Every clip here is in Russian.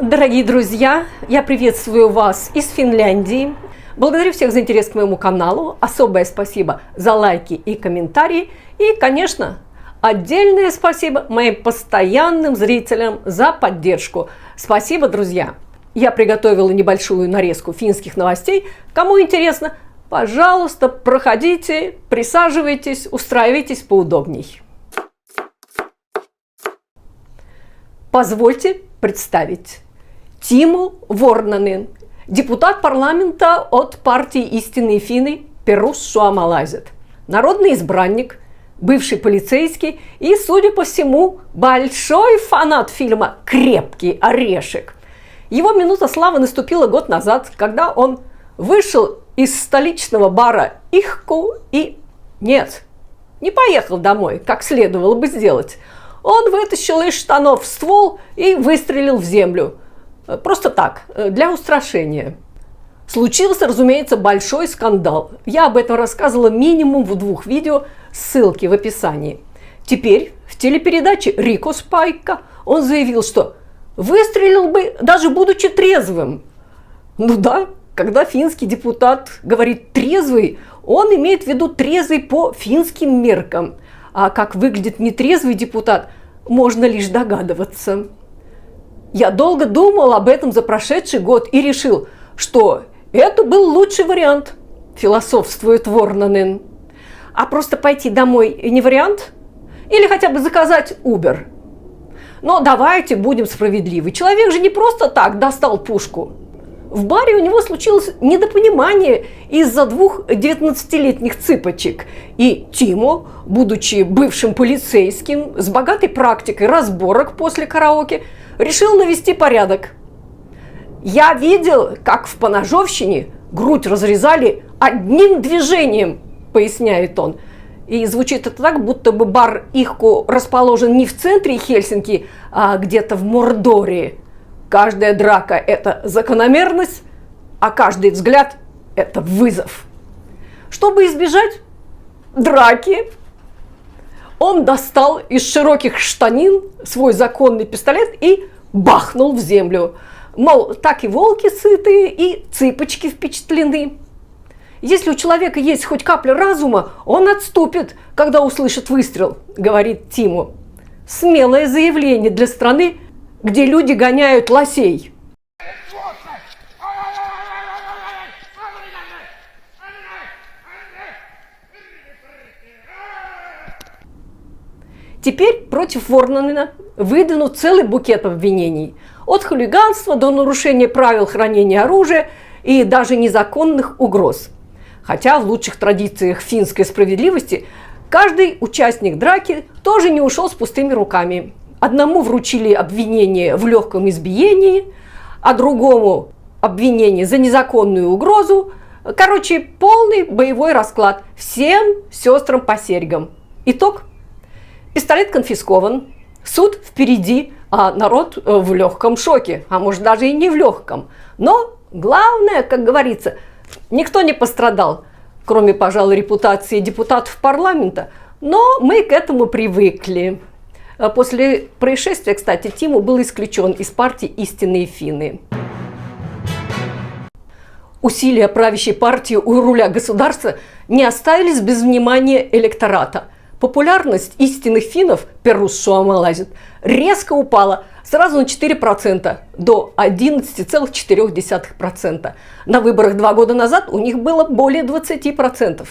Дорогие друзья, я приветствую вас из Финляндии. Благодарю всех за интерес к моему каналу. Особое спасибо за лайки и комментарии. И, конечно, отдельное спасибо моим постоянным зрителям за поддержку. Спасибо, друзья! Я приготовила небольшую нарезку финских новостей. Кому интересно, пожалуйста, проходите, присаживайтесь, устраивайтесь поудобней. Позвольте представить. Тимо Вурнанен, депутат парламента от партии «Истинные финны» Перусsuomalaiset, народный избранник, бывший полицейский и, судя по всему, большой фанат фильма «Крепкий орешек». Его минута славы наступила год назад, когда он вышел из столичного бара «Ихку» и нет, не поехал домой, как следовало бы сделать. Он вытащил из штанов ствол и выстрелил в землю. Просто так, для устрашения. Случился, разумеется, большой скандал. Я об этом рассказывала минимум в 2 видео, ссылки в описании. Теперь в телепередаче «Рико Спайка» он заявил, что выстрелил бы, даже будучи трезвым. Ну да, когда финский депутат говорит «трезвый», он имеет в виду трезвый по финским меркам. А как выглядит нетрезвый депутат, можно лишь догадываться. Я долго думал об этом за прошедший год и решил, что это был лучший вариант, философствует Вурнанен. А просто пойти домой не вариант? Или хотя бы заказать Uber? Но давайте будем справедливы. Человек же не просто так достал пушку. В баре у него случилось недопонимание из-за 2 19-летних цыпочек. И Тимо, будучи бывшим полицейским, с богатой практикой разборок после караоке, решил навести порядок. Я видел, как в поножовщине грудь разрезали одним движением, поясняет он. И звучит это так, будто бы бар «Ихку» расположен не в центре Хельсинки, а где-то в Мордоре. Каждая драка – это закономерность, а каждый взгляд – это вызов. Чтобы избежать драки, он достал из широких штанин свой законный пистолет и бахнул в землю. Мол, так и волки сытые, и цыпочки впечатлены. Если у человека есть хоть капля разума, он отступит, когда услышит выстрел, говорит Тимо. Смелое заявление для страны, где люди гоняют лосей. Теперь против Вурнанена выдвинут целый букет обвинений. От хулиганства до нарушения правил хранения оружия и даже незаконных угроз. Хотя в лучших традициях финской справедливости каждый участник драки тоже не ушел с пустыми руками. Одному вручили обвинение в легком избиении, а другому обвинение за незаконную угрозу. Короче, полный боевой расклад. Всем сестрам по серьгам. Итог. Пистолет конфискован, суд впереди, а народ в легком шоке, а может даже и не в легком. Но главное, как говорится, никто не пострадал, кроме, пожалуй, репутации депутатов парламента, но мы к этому привыкли. После происшествия, кстати, Тимо был исключен из партии «Истинные финны». Усилия правящей партии у руля государства не оставились без внимания электората. Популярность истинных финнов Perussuomalaiset резко упала сразу на 4% до 11,4%. На выборах 2 года назад у них было более 20%.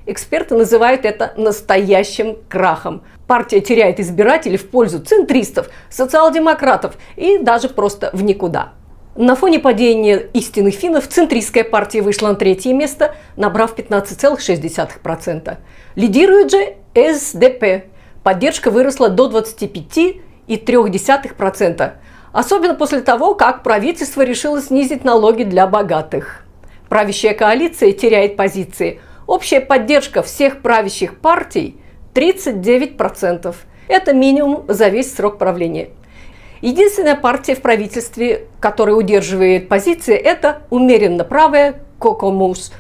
Эксперты называют это настоящим крахом. Партия теряет избирателей в пользу центристов, социал-демократов и даже просто в никуда. На фоне падения истинных финнов центристская партия вышла на 3-е место, набрав 15,6%. Лидирует же СДП. Поддержка выросла до 25,3%. Особенно после того, как правительство решило снизить налоги для богатых. Правящая коалиция теряет позиции. Общая поддержка всех правящих партий 39%. Это минимум за весь срок правления. Единственная партия в правительстве, которая удерживает позиции, это умеренно правая Kokoomus.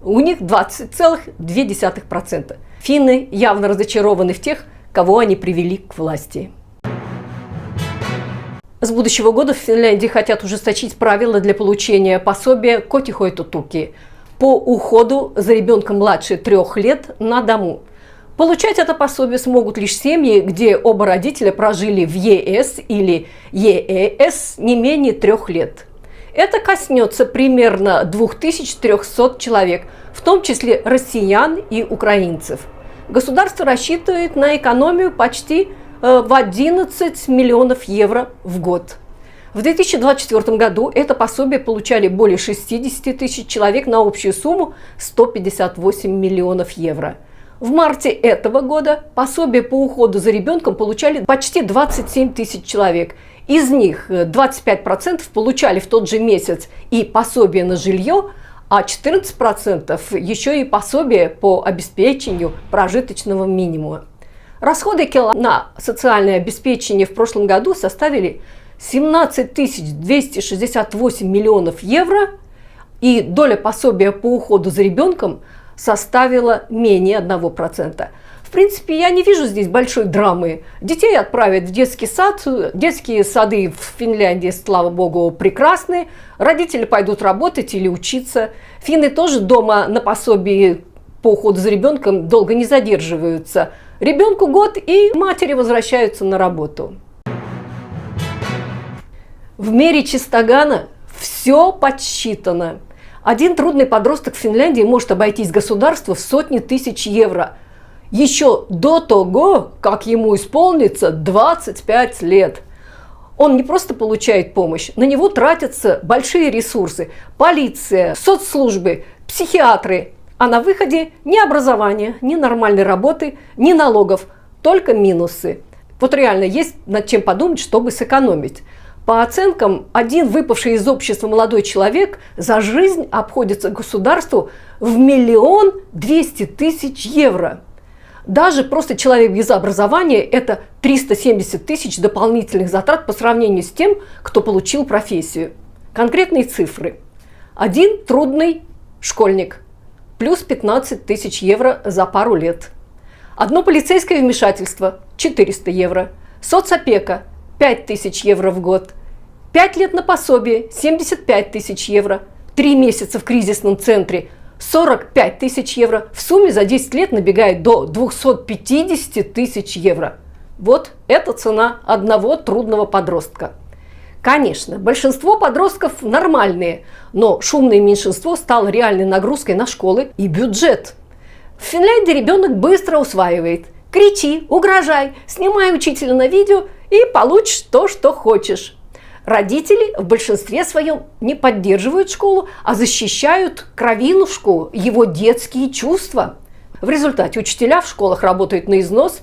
У них 20,2%. Финны явно разочарованы в тех, кого они привели к власти. С будущего года в Финляндии хотят ужесточить правила для получения пособия котихойтутуки по уходу за ребенком младше 3 лет на дому. Получать это пособие смогут лишь семьи, где оба родителя прожили в ЕС или ЕЭС не менее 3 лет. Это коснется примерно 2300 человек, в том числе россиян и украинцев. Государство рассчитывает на экономию почти в 11 миллионов евро в год. В 2024 году это пособие получали более 60 тысяч человек на общую сумму 158 миллионов евро. В марте этого года пособие по уходу за ребенком получали почти 27 тысяч человек. Из них 25% получали в тот же месяц и пособие на жилье, а 14% еще и пособие по обеспечению прожиточного минимума. Расходы на социальное обеспечение в прошлом году составили 17 268 миллионов евро, и доля пособия по уходу за ребенком составила менее 1%. В принципе, я не вижу здесь большой драмы. Детей отправят в детский сад. Детские сады в Финляндии, слава богу, прекрасные. Родители пойдут работать или учиться. Финны тоже дома на пособии по уходу за ребенком долго не задерживаются. Ребенку год, и матери возвращаются на работу. В мире чистогана все подсчитано. Один трудный подросток в Финляндии может обойтись государству в сотни тысяч евро еще до того, как ему исполнится 25 лет. Он не просто получает помощь, на него тратятся большие ресурсы. Полиция, соцслужбы, психиатры. А на выходе ни образования, ни нормальной работы, ни налогов, только минусы. Вот реально есть над чем подумать, чтобы сэкономить. По оценкам, один выпавший из общества молодой человек за жизнь обходится государству в 1 200 000 евро. Даже просто человек без образования – это 370 тысяч дополнительных затрат по сравнению с тем, кто получил профессию. Конкретные цифры. Один трудный школьник – плюс 15 тысяч евро за пару лет. Одно полицейское вмешательство – 400 евро. Соцопека – 5 тысяч евро в год. 5 лет на пособие – 75 тысяч евро. 3 месяца в кризисном центре – 45 тысяч евро. В сумме за 10 лет набегает до 250 тысяч евро. Вот это цена одного трудного подростка. Конечно, большинство подростков нормальные, но шумное меньшинство стало реальной нагрузкой на школы и бюджет. В Финляндии ребенок быстро усваивает. Кричи, угрожай, снимай учителя на видео и получишь то, что хочешь. Родители в большинстве своем не поддерживают школу, а защищают кровинушку, его детские чувства. В результате учителя в школах работают на износ,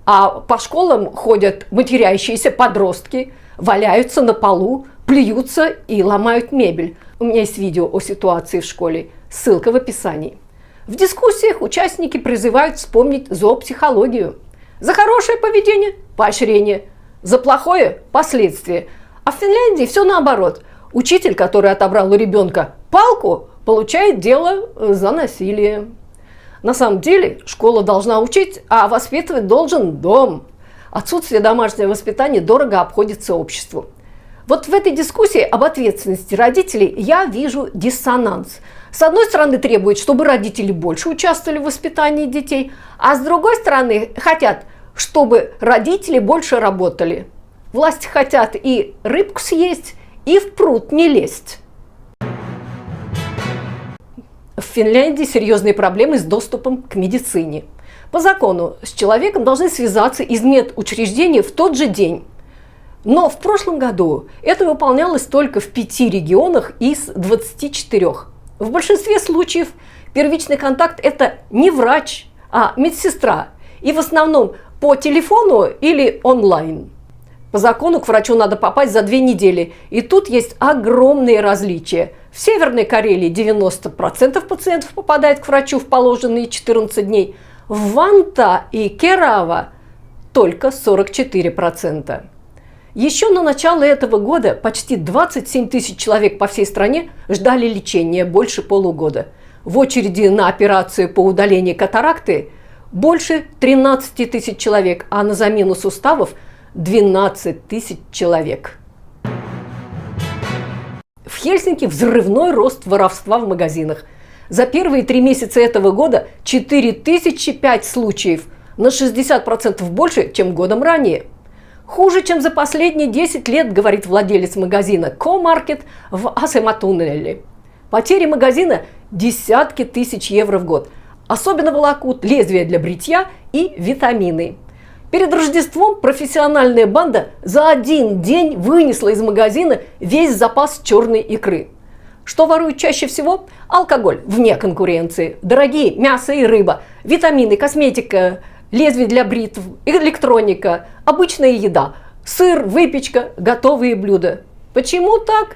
а по школам ходят матерящиеся подростки, валяются на полу, плюются и ломают мебель. У меня есть видео о ситуации в школе, ссылка в описании. В дискуссиях участники призывают вспомнить зоопсихологию. За хорошее поведение – поощрение, за плохое – последствия. А в Финляндии все наоборот. Учитель, который отобрал у ребенка палку, получает дело за насилие. На самом деле школа должна учить, а воспитывать должен дом. Отсутствие домашнего воспитания дорого обходится обществу. Вот в этой дискуссии об ответственности родителей я вижу диссонанс. С одной стороны, требуют, чтобы родители больше участвовали в воспитании детей, а с другой стороны, хотят, чтобы родители больше работали. Власти хотят и рыбку съесть, и в пруд не лезть. В Финляндии серьезные проблемы с доступом к медицине. По закону с человеком должны связаться из медучреждения в тот же день. Но в прошлом году это выполнялось только в 5 регионах из 24. В большинстве случаев первичный контакт – это не врач, а медсестра. И в основном по телефону или онлайн. По закону к врачу надо попасть за 2 недели. И тут есть огромные различия. В Северной Карелии 90% пациентов попадает к врачу в положенные 14 дней. В Ванта и Керава только 44%. Еще на начало этого года почти 27 тысяч человек по всей стране ждали лечения больше полугода. В очереди на операцию по удалению катаракты больше 13 тысяч человек, а на замену суставов 12 тысяч человек. Хельсинки взрывной рост воровства в магазинах. За первые 3 месяца этого года 4005 случаев, на 60% больше, чем годом ранее. Хуже, чем за последние 10 лет, говорит владелец магазина K-Market в Асематуннеле. Потери магазина – десятки тысяч евро в год. Особенно волокут лезвия для бритья и витамины. Перед Рождеством профессиональная банда за один день вынесла из магазина весь запас черной икры. Что воруют чаще всего? Алкоголь вне конкуренции, дорогие мясо и рыба, витамины, косметика, лезвия для бритв, электроника, обычная еда, сыр, выпечка, готовые блюда. Почему так?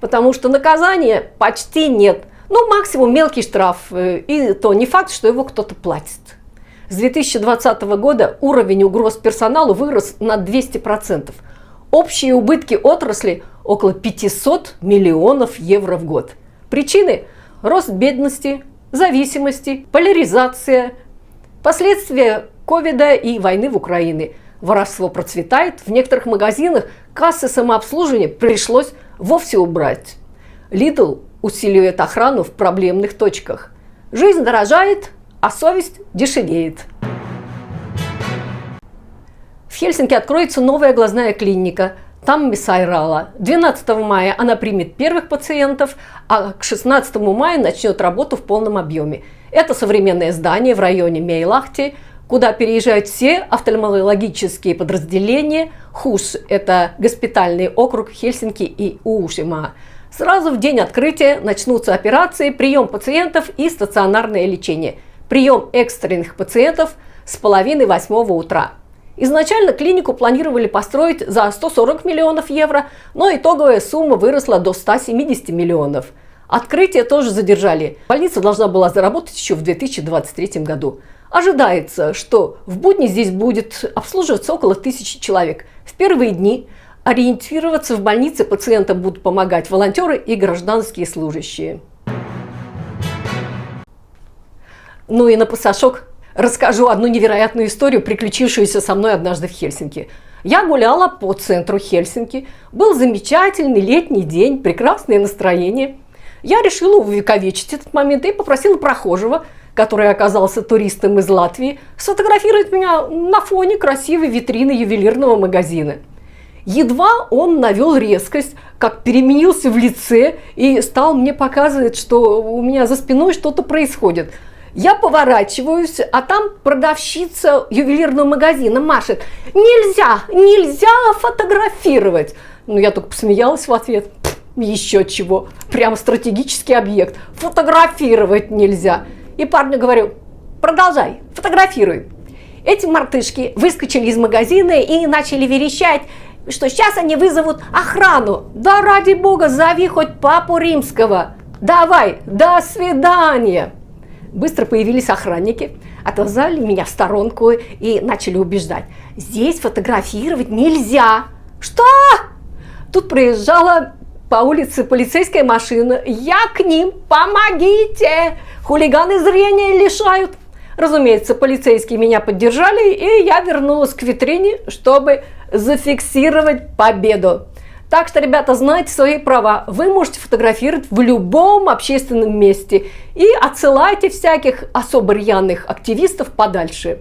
Потому что наказания почти нет. Ну, максимум мелкий штраф, и то не факт, что его кто-то платит. С 2020 года уровень угроз персоналу вырос на 200%. Общие убытки отрасли около 500 миллионов евро в год. Причины – рост бедности, зависимости, поляризация, последствия ковида и войны в Украине. Воровство процветает, в некоторых магазинах кассы самообслуживания пришлось вовсе убрать. Lidl усиливает охрану в проблемных точках. Жизнь дорожает, а совесть дешевеет. В Хельсинки откроется новая глазная клиника Tammisairaala. 12 мая она примет первых пациентов, а к 16 мая начнет работу в полном объеме. Это современное здание в районе Мейлахти, куда переезжают все офтальмологические подразделения ХУС, это госпитальный округ Хельсинки и Уушима. Сразу в день открытия начнутся операции, прием пациентов и стационарное лечение. Прием экстренных пациентов с 7:30 утра. Изначально клинику планировали построить за 140 миллионов евро, но итоговая сумма выросла до 170 миллионов. Открытие тоже задержали. Больница должна была заработать еще в 2023 году. Ожидается, что в будни здесь будет обслуживаться около 1000 человек. В первые дни ориентироваться в больнице пациентам будут помогать волонтеры и гражданские служащие. Ну и на пасашок расскажу одну невероятную историю, приключившуюся со мной однажды в Хельсинки. Я гуляла по центру Хельсинки. Был замечательный летний день, прекрасное настроение. Я решила увековечить этот момент и попросила прохожего, который оказался туристом из Латвии, сфотографировать меня на фоне красивой витрины ювелирного магазина. Едва он навел резкость, как переменился в лице и стал мне показывать, что у меня за спиной что-то происходит. Я поворачиваюсь, а там продавщица ювелирного магазина машет: «Нельзя, нельзя фотографировать!» Ну, я только посмеялась в ответ. Еще чего, прям стратегический объект. Фотографировать нельзя. И парню говорю: продолжай, фотографируй. Эти мартышки выскочили из магазина и начали верещать, что сейчас они вызовут охрану. Да ради бога, зови хоть папу римского. Давай, до свидания. Быстро появились охранники, отвязали меня в сторонку и начали убеждать: здесь фотографировать нельзя. Что? Тут проезжала по улице полицейская машина. Я к ним: помогите! Хулиганы зрения лишают. Разумеется, полицейские меня поддержали, и я вернулась к витрине, чтобы зафиксировать победу. Так что, ребята, знайте свои права. Вы можете фотографировать в любом общественном месте и отсылайте всяких особо рьяных активистов подальше.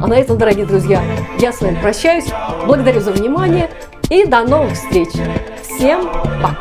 А на этом, дорогие друзья, я с вами прощаюсь. Благодарю за внимание и до новых встреч. Всем пока!